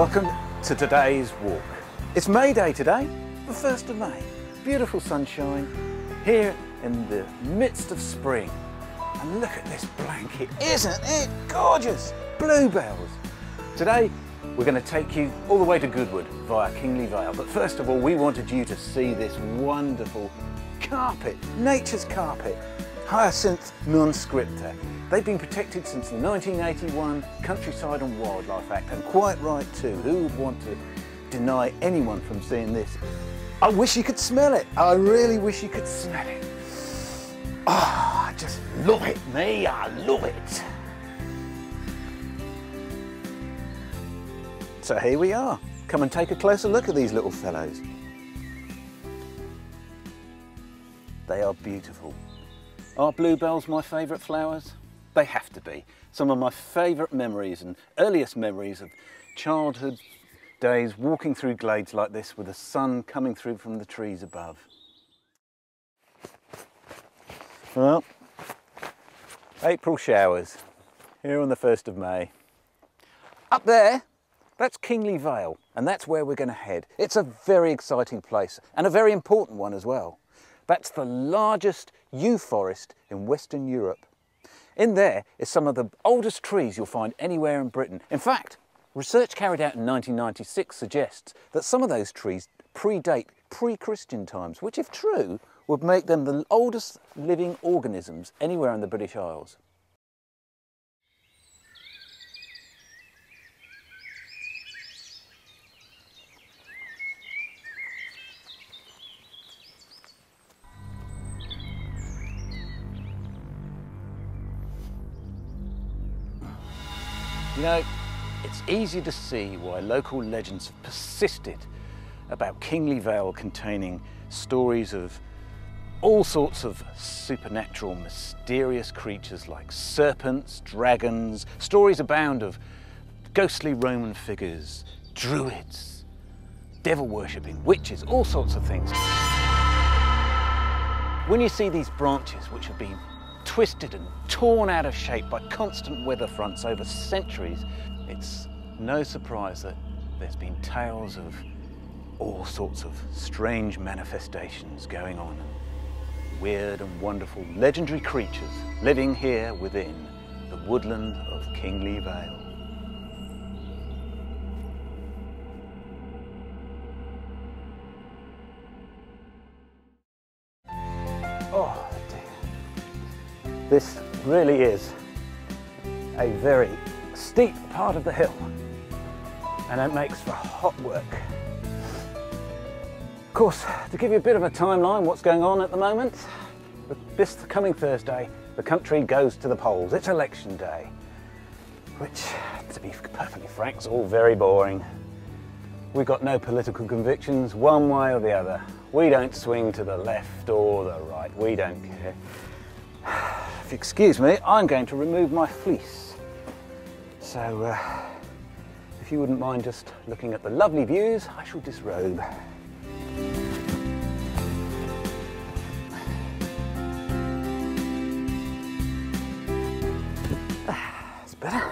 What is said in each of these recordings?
Welcome to today's walk. It's May Day today, the 1st of May. Beautiful sunshine here in the midst of spring. And look at this blanket, isn't it gorgeous? Bluebells. Today we're going to take you all the way to Goodwood via Kingley Vale. But first of all, we wanted you to see this wonderful carpet, nature's carpet, Hyacinth non-scripta. They've been protected since the 1981 Countryside and Wildlife Act, and quite right too. Who would want to deny anyone from seeing this? I wish you could smell it. I really wish you could smell it. Oh, I just love it, me. I love it. So here we are. Come and take a closer look at these little fellows. They are beautiful. Are bluebells my favourite flowers? They have to be. Some of my favourite memories and earliest memories of childhood days walking through glades like this with the sun coming through from the trees above. Well, April showers here on the 1st of May. Up there, that's Kingley Vale, and that's where we're going to head. It's a very exciting place and a very important one as well. That's the largest yew forest in Western Europe. In there is some of the oldest trees you'll find anywhere in Britain. In fact, research carried out in 1996 suggests that some of those trees predate pre-Christian times, which if true, would make them the oldest living organisms anywhere in the British Isles. You know, it's easy to see why local legends have persisted about Kingley Vale containing stories of all sorts of supernatural, mysterious creatures like serpents, dragons. Stories abound of ghostly Roman figures, druids, devil-worshipping, witches, all sorts of things. When you see these branches which have been twisted and torn out of shape by constant weather fronts over centuries, it's no surprise that there's been tales of all sorts of strange manifestations going on. Weird and wonderful legendary creatures living here within the woodland of Kingley Vale. Oh dear. This really is a very steep part of the hill, and it makes for hot work. Of course, to give you a bit of a timeline, what's going on at the moment, this coming Thursday, the country goes to the polls. It's election day, which, to be perfectly frank, is all very boring. We've got no political convictions one way or the other. We don't swing to the left or the right. We don't care. If you excuse me, I'm going to remove my fleece. So, if you wouldn't mind just looking at the lovely views, I shall disrobe. That's better.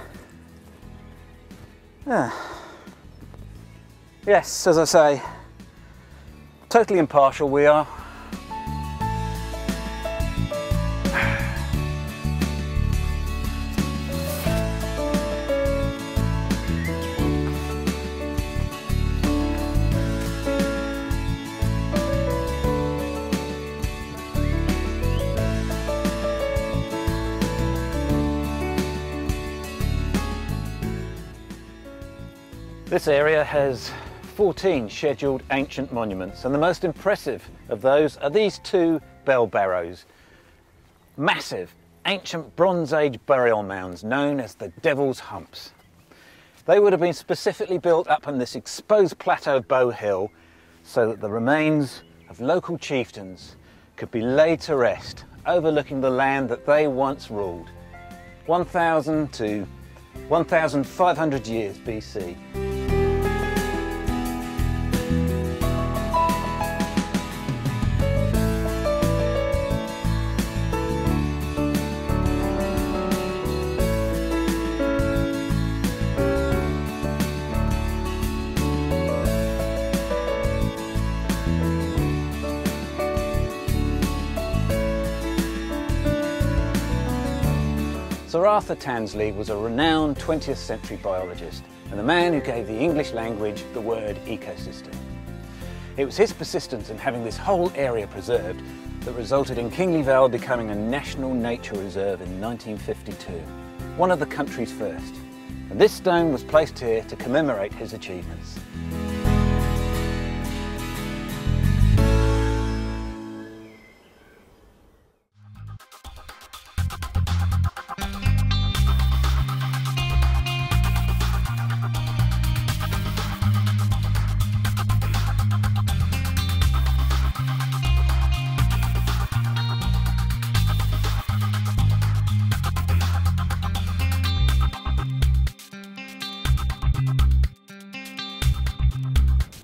Yes, as I say, totally impartial we are. This area has 14 scheduled ancient monuments, and the most impressive of those are these two bell barrows. Massive, ancient Bronze Age burial mounds known as the Devil's Humps. They would have been specifically built up on this exposed plateau of Bow Hill so that the remains of local chieftains could be laid to rest overlooking the land that they once ruled. 1000 to 1500 years BC. Sir Arthur Tansley was a renowned 20th century biologist and the man who gave the English language the word ecosystem. It was his persistence in having this whole area preserved that resulted in Kingley Vale becoming a national nature reserve in 1952, one of the country's first. And this stone was placed here to commemorate his achievements.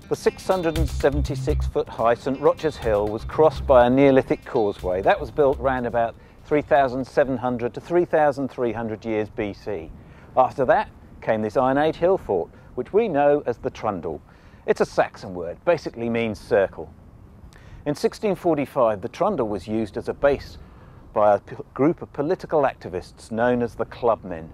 The 676-foot high St Roch's Hill was crossed by a Neolithic causeway. That was built around about 3,700 to 3,300 years BC. After that came this Iron Age hill fort, which we know as the Trundle. It's a Saxon word, basically means circle. In 1645, the Trundle was used as a base by a group of political activists known as the Clubmen.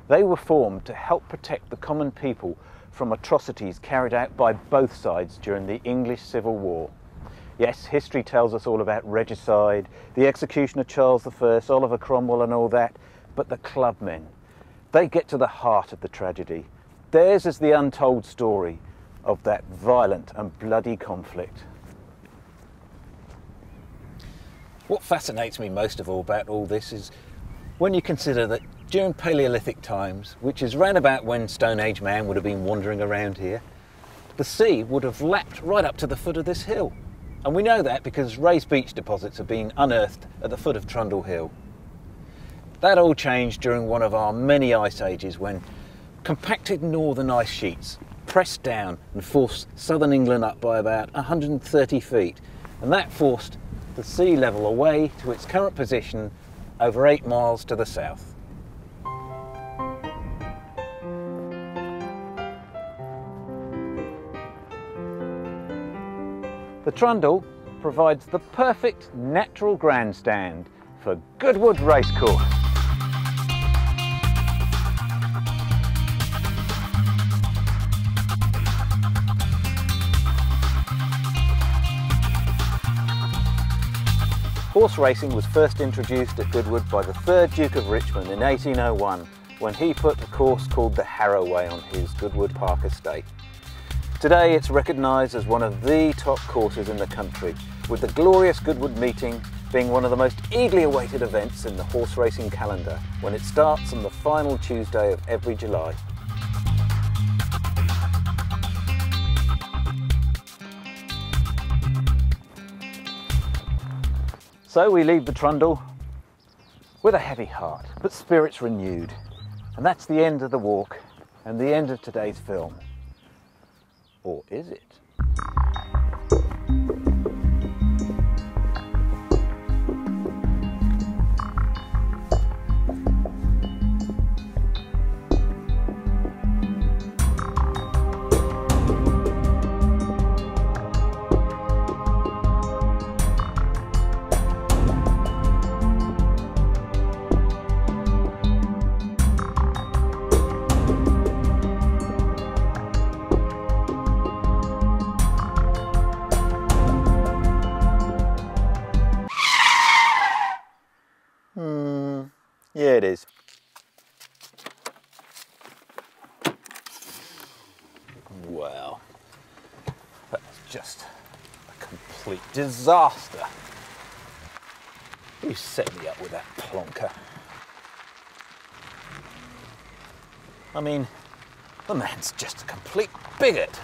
They were formed to help protect the common people from atrocities carried out by both sides during the English Civil War. Yes, history tells us all about regicide, the execution of Charles I, Oliver Cromwell and all that, but the Clubmen, they get to the heart of the tragedy. Theirs is the untold story of that violent and bloody conflict. What fascinates me most of all about all this is when you consider that during Paleolithic times, which is round about when Stone Age man would have been wandering around here, the sea would have lapped right up to the foot of this hill. And we know that because raised beach deposits have been unearthed at the foot of Trundle Hill. That all changed during one of our many ice ages when compacted northern ice sheets pressed down and forced southern England up by about 130 feet. And that forced the sea level away to its current position over 8 miles to the south. The Trundle provides the perfect natural grandstand for Goodwood racecourse. Horse racing was first introduced at Goodwood by the 3rd Duke of Richmond in 1801 when he put a course called the Harrowway on his Goodwood Park estate. Today it's recognised as one of the top courses in the country, with the glorious Goodwood meeting being one of the most eagerly awaited events in the horse racing calendar when it starts on the final Tuesday of every July. So we leave the Trundle with a heavy heart, but spirits renewed. And that's the end of the walk and the end of today's film. Or is it? Yeah, it is. Well, that's just a complete disaster. You set me up with that plonker. I mean, the man's just a complete bigot.